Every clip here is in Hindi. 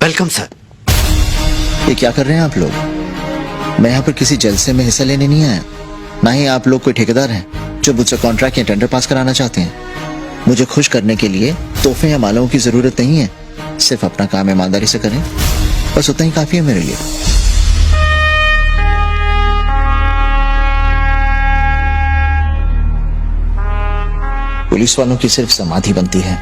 Welcome sir. ये क्या कर रहे हैं आप लोग? मैं यहाँ पर किसी जलसे में हिस्सा लेने नहीं आया। ना ही आप लोग कोई ठेकेदार हैं जो मुझसे कॉन्ट्रैक्ट या टेंडर पास कराना चाहते हैं। मुझे खुश करने के लिए तोहफे या मालाओं की जरूरत नहीं है। सिर्फ अपना काम ईमानदारी से करें, बस उतना ही काफी है मेरे लिए। पुलिस वालों की सिर्फ समाधि बनती है।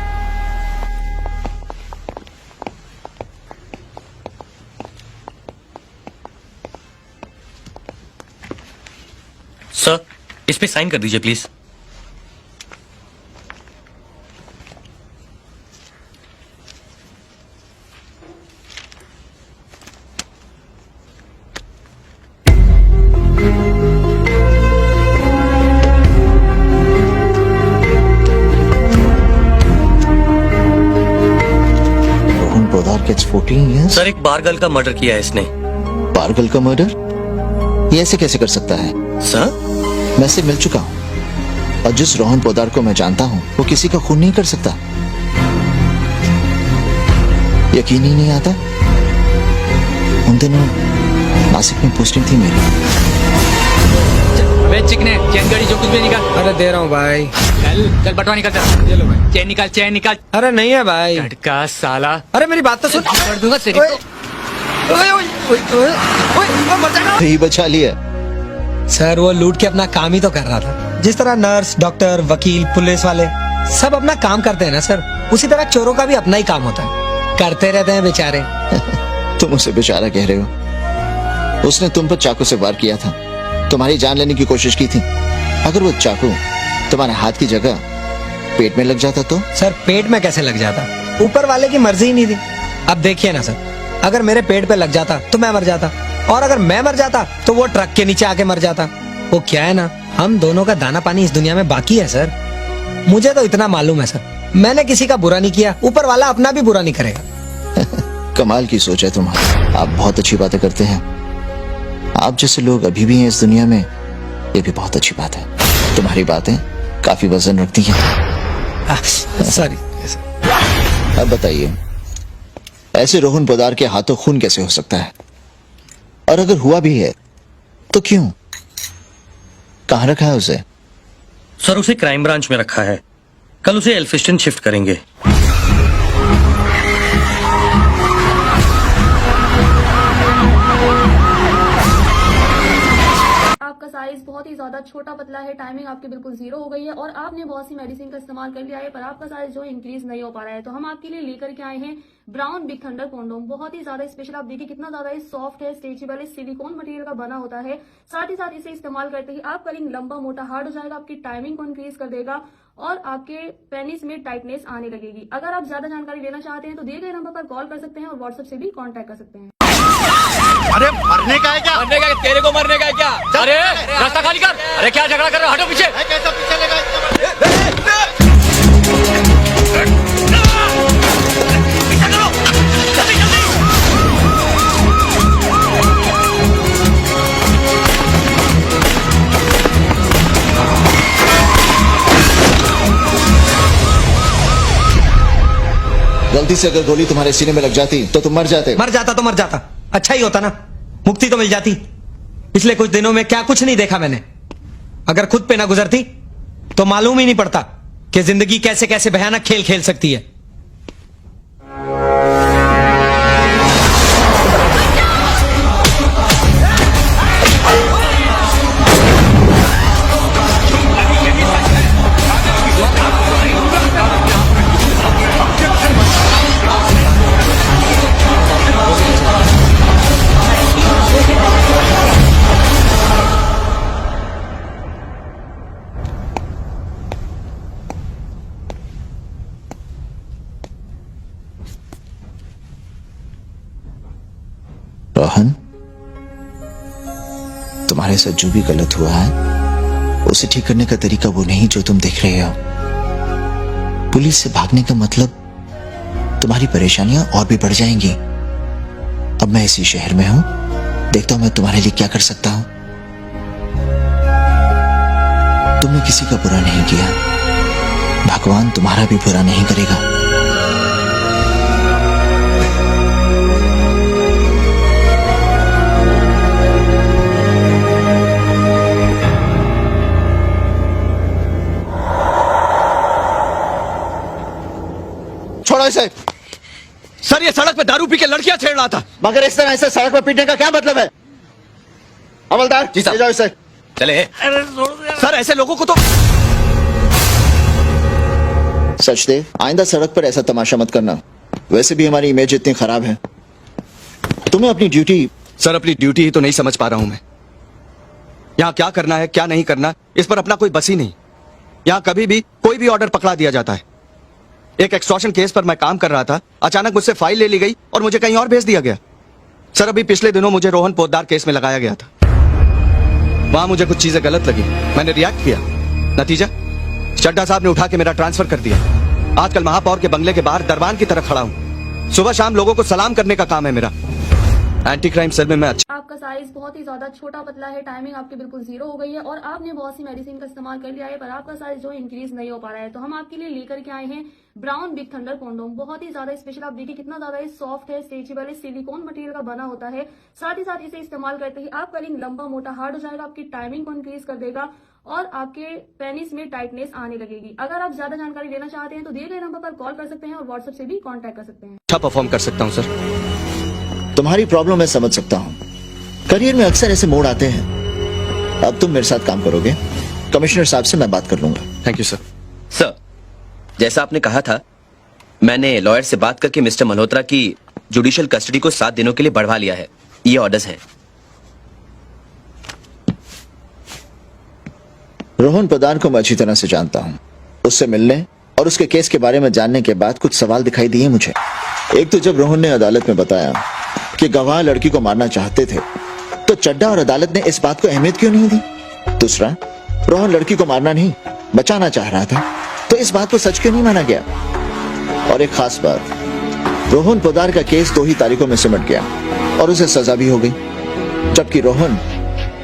सर, इस पे साइन कर दीजिए please. Rohan Poddar gets 14 years? Sir, एक बारगल का मर्डर किया है इसने। बारगल का मर्डर? ये ऐसे कैसे कर सकता है? सर, मैं इससे मिल चुका हूँ और जिस रोहन पोदार को मैं जानता हूँ वो किसी का खून नहीं कर सकता। यकीन ही नहीं आता। उन दिनों नासिक में पोस्टिंग थी मेरी। वे चिकने चैन गाड़ी जो कुछ भी निकाल। अरे दे रहा हूँ भाई। चल चल बटवा निकाल चल। चलो भाई चैन निकाल चैन निकाल। अरे नहीं है भाई। झटका साला। अरे मेरी बात तो सुन। कर दूंगा तेरी ओए, ओए, ओए, ओए, ओए, ओए, मर जाएगा। यही बचा लिया। सर वो लूट के अपना काम ही तो कर रहा था। जिस तरह नर्स, डॉक्टर, वकील, पुलिस वाले सब अपना काम करते हैं ना सर, उसी तरह चोरों का भी अपना ही काम होता है। करते रहते हैं बेचारे। तुम उसे बेचारा कह रहे हो? उसने तुम पर चाकू से वार किया था, तुम्हारी जान लेने की कोशिश की थी। अगर वो चाकू तुम्हारे हाथ की जगह पेट में लग जाता तो? सर पेट में कैसे लग जाता? ऊपर वाले की मर्जी ही नहीं थी। अब देखिए ना सर, अगर मेरे पेट पे लग जाता तो मैं मर जाता, और अगर मैं मर जाता तो वो ट्रक के नीचे आके मर जाता। वो क्या है ना, हम दोनों का दाना पानी इस दुनिया में बाकी है सर। मुझे तो इतना मालूम है सर, मैंने किसी का बुरा नहीं किया, ऊपर वाला अपना भी बुरा नहीं करेगा। कमाल की सोच है तुम्हारी। आप बहुत अच्छी बातें करते हैं। आप जैसे लोग अभी भी हैं इस दुनिया में, ये भी बहुत अच्छी बात है। तुम्हारी बातें काफी वजन रखती हैं। सॉरी। अब बताइए, ऐसे रोहन पोदार के हाथों खून कैसे हो सकता है? और अगर हुआ भी है तो क्यों? कहां रखा है उसे? सर उसे क्राइम ब्रांच में रखा है। कल उसे एल्फिस्टन शिफ्ट करेंगे। आपका साइज बहुत ही ज्यादा छोटा पतला है, टाइमिंग आपकी बिल्कुल जीरो हो गई है और आपने बहुत सी मेडिसिन का इस्तेमाल कर लिया है पर आपका साइज जो इंक्रीज नहीं हो पा रहा है। तो हम आपके लिए लेकर के आए हैं ब्राउन बिग थंडर कॉन्डोम। बहुत ही ज्यादा स्पेशल। आप देखिए कितना ज्यादा सॉफ्ट है, स्ट्रेचेबल है, सिलिकॉन मटेरियल का बना होता है। साथ ही साथ इसे इस्तेमाल करते ही आपका रिंग लंबा मोटा हार्ड हो जाएगा, आपकी टाइमिंग को इंक्रीज कर देगा और आपके पेनिस में टाइटनेस आने लगेगी। अगर आप ज्यादा जानकारी लेना चाहते हैं तो दिए गए नंबर पर कॉल कर सकते हैं और व्हाट्सएप से भी कॉन्टैक्ट कर सकते हैं। अरे मरने का है क्या? मरने का तेरे को मरने का है क्या? अरे रास्ता खाली कर। अरे क्या झगड़ा कर रहे हो? हटो पीछे। कैसा पीछे लेगा? गलती से अगर गोली तुम्हारे सीने में लग जाती तो तुम मर जाते। मर जाता तो मर जाता, अच्छा ही होता ना, मुक्ति तो मिल जाती। पिछले कुछ दिनों में क्या कुछ नहीं देखा मैंने। अगर खुद पे ना गुजरती तो मालूम ही नहीं पड़ता कि जिंदगी कैसे कैसे भयानक खेल खेल सकती है। रोहन, तुम्हारे साथ जो भी गलत हुआ है उसे ठीक करने का तरीका वो नहीं जो तुम देख रहे हो। पुलिस से भागने का मतलब तुम्हारी परेशानियां और भी बढ़ जाएंगी। अब मैं इसी शहर में हूं, देखता हूं मैं तुम्हारे लिए क्या कर सकता हूं। तुमने किसी का बुरा नहीं किया, भगवान तुम्हारा भी बुरा नहीं करेगा। सर ये सड़क पे दारू पी के लड़कियां छेड़ रहा था। मगर इस तरह ऐसे सड़क पर पीटने का क्या मतलब है? हवलदार जी साहब। ले जाओ इसे। चले सर, ऐसे लोगों को तो सचदेव, आइंदा सड़क पर ऐसा तमाशा मत करना। वैसे भी हमारी इमेज इतनी खराब है। तुम्हें अपनी ड्यूटी। सर अपनी ड्यूटी ही तो नहीं समझ पा रहा हूं मैं। यहाँ क्या करना है क्या नहीं करना इस पर अपना कोई बस ही नहीं। यहाँ कभी भी कोई भी ऑर्डर पकड़ा दिया जाता है। एक एक्सटॉर्शन केस पर मैं काम कर रहा था, अचानक मुझसे फाइल ले ली गई और मुझे कहीं और भेज दिया गया। सर अभी पिछले दिनों मुझे रोहन पोद्दार केस में लगाया गया था। वहां मुझे कुछ चीजें गलत लगी, मैंने रिएक्ट किया। नतीजा चड्ढा साहब ने उठा के मेरा ट्रांसफर कर दिया। आजकल महापौर के बंगले के बाहर दरबान की तरह खड़ा हूँ। सुबह शाम लोगों को सलाम करने का काम है मेरा। एंटी क्राइम सेल में मैं अच्छा। आपका साइज बहुत ही ज्यादा छोटा पतला है, टाइमिंग आपकी बिल्कुल जीरो हो गई है और आपने बहुत सी मेडिसिन का इस्तेमाल कर लिया है पर आपका साइज जो इंक्रीज नहीं हो पा रहा है। तो हम आपके लिए लेकर के आए हैं ब्राउन बिग थंडर कॉन्डोम। बहुत ही ज्यादा स्पेशल, आप देखिए कितना ज्यादा सॉफ्ट है, स्ट्रेचेबल है, सिलिकॉन मटेरियल का बना होता है। साथ ही साथ इसे इस्तेमाल करते ही आपका रिंग लंबा मोटा हार्ड हो जाएगा, आपकी टाइमिंग को इंक्रीज कर देगा और आपके पेनिस में टाइटनेस आने लगेगी। अगर आप ज्यादा जानकारी लेना चाहते हैं तो दिए गए नंबर पर कॉल कर सकते हैं और व्हाट्सएप से भी कॉन्टैक्ट कर सकते हैं। अच्छा परफॉर्म कर सकता हूँ सर। तुम्हारी प्रॉब्लम मैं समझ सकता हूँ। करियर में अक्सर ऐसे मोड़ आते हैं। अब तुम मेरे साथ काम करोगे, कमिश्नर साहब से मैं बात कर लूंगा। Thank you sir. सर जैसा आपने कहा था, मैंने लॉयर से बात करके मिस्टर मल्होत्रा की जुडिशियल कस्टडी को 7 दिनों के लिए बढ़वा लिया है। ये ऑर्डर्स हैं। रोहन पोद्दार को मैं अच्छी तरह से जानता हूँ। उससे मिलने और उसके केस के बारे में जानने के बाद कुछ सवाल दिखाई दिए मुझे। एक तो जब रोहन ने अदालत में बताया कि गवाह लड़की को मारना चाहते थे तो चड्ढा और अदालत ने इस बात को अहमियत क्यों नहीं दी? दूसरा, रोहन लड़की को मारना नहीं बचाना चाह रहा था तो इस बात को सच क्यों नहीं माना गया? और एक खास बात, रोहन पोद्दार का केस 2 ही तारीखों में सिमट गया और उसे सजा भी हो गई, जबकि रोहन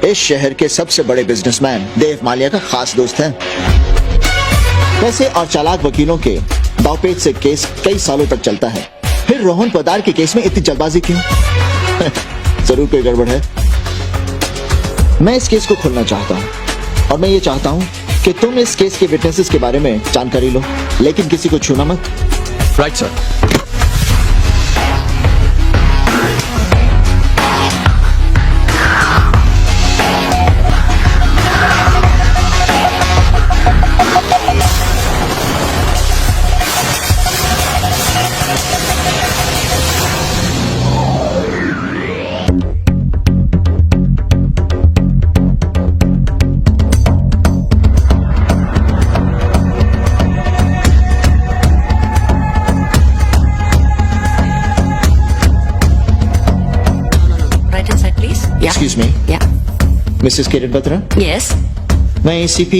इस शहर के सबसे बड़े बिजनेसमैन देव मालिया का खास दोस्त है। पैसे और चालाक वकीलों के दावपेच से केस कई सालों तक चलता है, फिर रोहन पोद्दार के केस में इतनी जल्दबाजी क्यों? जरूर कोई गड़बड़ है। मैं इस केस को खोलना चाहता हूँ और मैं ये चाहता हूँ कि तुम इस केस के विटनेसेस के बारे में जानकारी लो, लेकिन किसी को छूना मत। Right sir. Excuse me, Yeah. Mrs. Kiran Batra? Yes. मैं ACP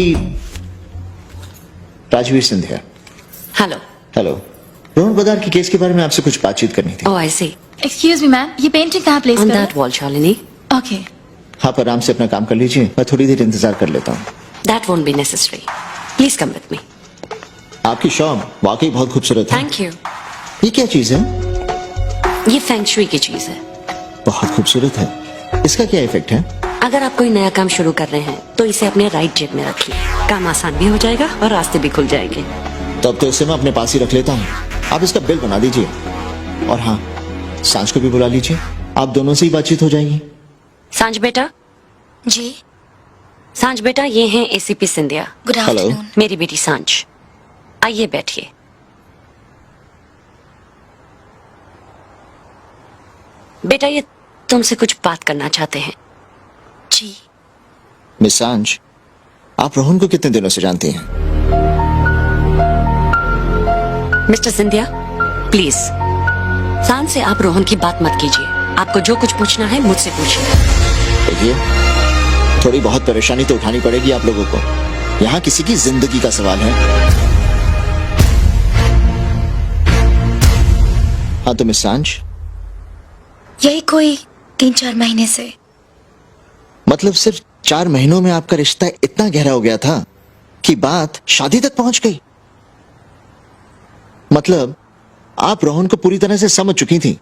Rajveer Scindia. Hello. Hello. Rohan Poddar के केस के बारे में आपसे कुछ बातचीत करनी थी। Oh, I see. Excuse me ma'am, ये पेंटिंग कहाँ प्लेस On करूं? that wall, Shalini. ओके। आप आराम से अपना काम कर लीजिए, मैं थोड़ी देर इंतजार कर लेता हूँ। That won't be necessary. Please come with me. आपकी शॉप वाकई बहुत खूबसूरत है। Thank you. ये क्या चीज है? ये फेंग शुई की चीज है। बहुत खूबसूरत है। इसका क्या इफेक्ट है? अगर आप कोई नया काम शुरू कर रहे हैं तो इसे अपने राइट जेब में रखिए। काम आसान भी हो जाएगा और रास्ते भी खुल जाएंगे। तब तो इसे मैं अपने पास ही रख लेता हूँ। आप इसका बिल बना दीजिए और हाँ, सांझ को भी बुला लीजिए, आप दोनों से ही बातचीत हो जाएगी। सांझ बेटा। जी। सांझ बेटा, ये हैं ACP Scindia. Good hello. Afternoon. मेरी बेटी सांझ। आइए बैठिए। बेटा ये तुमसे कुछ बात करना चाहते हैं। जी। मिस सांझ, आप रोहन को कितने दिनों से जानती हैं? मिस्टर सिंधिया, प्लीज सांझ से आप रोहन की बात मत कीजिए। आपको जो कुछ पूछना है मुझसे पूछिए। देखिए, थोड़ी बहुत परेशानी तो उठानी पड़ेगी आप लोगों को। यहाँ किसी की जिंदगी का सवाल है। हाँ तो मिस सांझ, यही कोई 3-4 महीने से। मतलब सिर्फ 4 महीनों में आपका रिश्ता इतना गहरा हो गया था कि बात शादी तक पहुंच गई। मतलब आप रोहन को पूरी तरह से समझ चुकी थी,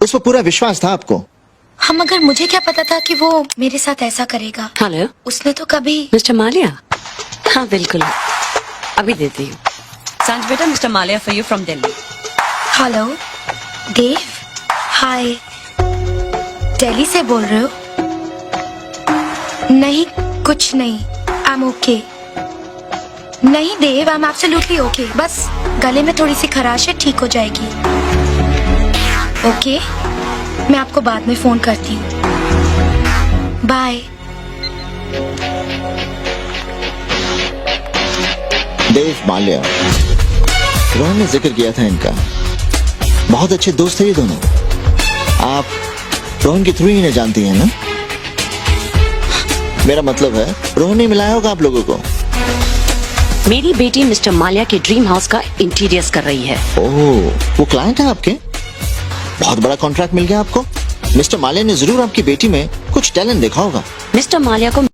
उस पर पूरा विश्वास था आपको। हम, मगर मुझे क्या पता था कि वो मेरे साथ ऐसा करेगा। हेलो। उसने तो कभी। मिस्टर मालिया। हाँ बिल्कुल, अभी देती हूँ। सांझ बेटा, mister Mallya for you from Delhi. Hello. Dev, hi. Delhi से बोल रहे हो? नहीं, कुछ नहीं। I am okay. नहीं Dev, I am absolutely okay. बस गले में थोड़ी सी खराश है, ठीक हो जाएगी। ओके, मैं आपको बाद में फोन करती हूँ। बाय। देव माल्या, रोहन ने जिक्र किया था इनका। बहुत अच्छे दोस्त थे ये दोनों। आप रोहन के थ्रू ही इन्हें जानती हैं ना? मेरा मतलब है रोहन ने मिलाया होगा आप लोगों को। मेरी बेटी मिस्टर माल्या के ड्रीम हाउस का इंटीरियर्स कर रही है। ओह, वो क्लाइंट है आपके? बहुत बड़ा कॉन्ट्रैक्ट मिल गया आपको। मिस्टर माल्या ने जरूर आपकी बेटी में कुछ टैलेंट देखा होगा। मिस्टर माल्या को